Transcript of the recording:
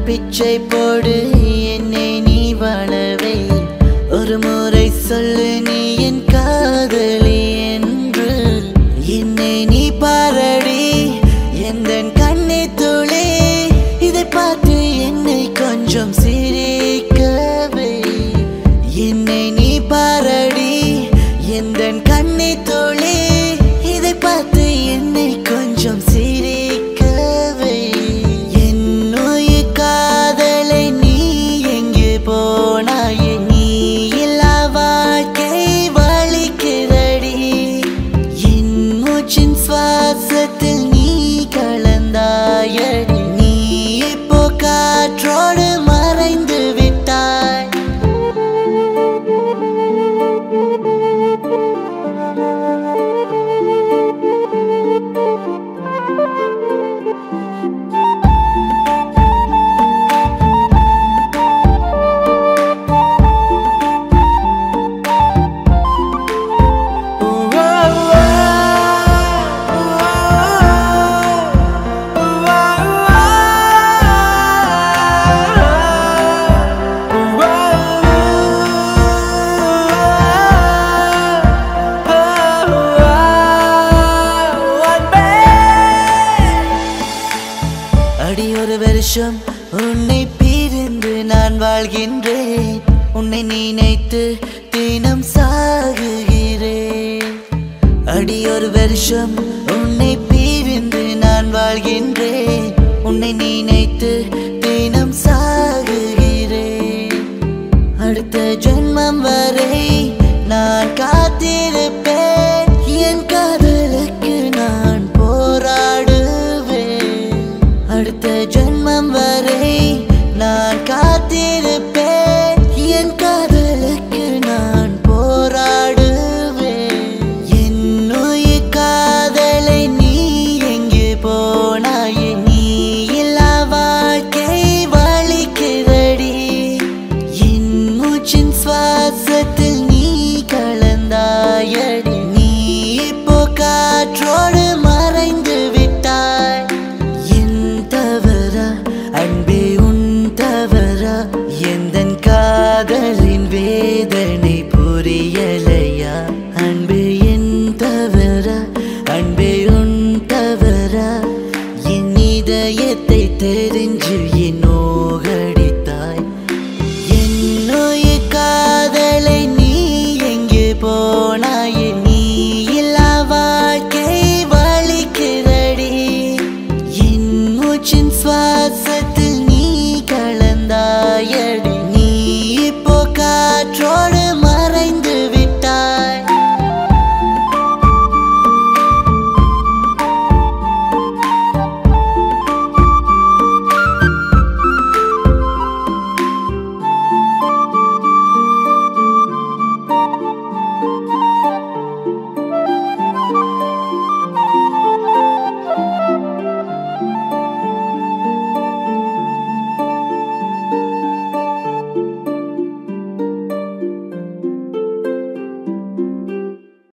பிச்சை போடு என்னை நீ வாழவே ஒரு முறை சொல்லு நீ என் காதலி என்று என்னை நீ பாரடி எந்தன் கண்ணை துளி இதை பார்த்து என்னை கொஞ்சம் சிரிக்கவே என்னை நீ பாரடி எந்தன் கண்ணை துளி இதை பார்த்து என்னை கொஞ்சம் சிரிக்கவே சுவாசத்தில் நீ கலந்தாயடி நீ இப்போ காற்றோடு மறைந்து விட்டாய் அடி ஒரு வருஷம் உன்னை பிரிந்து நான் வாழ்கின்றேன் உன்னை நினைத்து தினம் சாகுகிறேன் அடி ஒரு வருஷம் உன்னை பிரிந்து நான் வாழ்கின்றேன் உன்னை நினைத்து தினம் சாகுகிறேன் அடுத்த ஜென்மம் வரை நான் காத்திருப்பேன் என் காதலுக்கு நான் போராடுவேன் அடுத்த ஜென்மம் வரை நான் காத்திருப்பேன் என் காதலுக்கு நான் போராடுவேன் என்னுயிர் காதலை நீ எங்கே போனாய் நீ இல்லா வாழ்க்கை வலிக்கிறடி என் மூச்சின் சுவாசத்தில் நீ கலந்தாயடி நீ இப்போ காற்றோடு மறைந்து விட்டாய் அன்பே உன் தவறா எந்தன் காதலின் வேதனை புரியலையா அன்பே என் தவறா அன்பே உன் தவறா என் இதயத்தை தெரிஞ்சு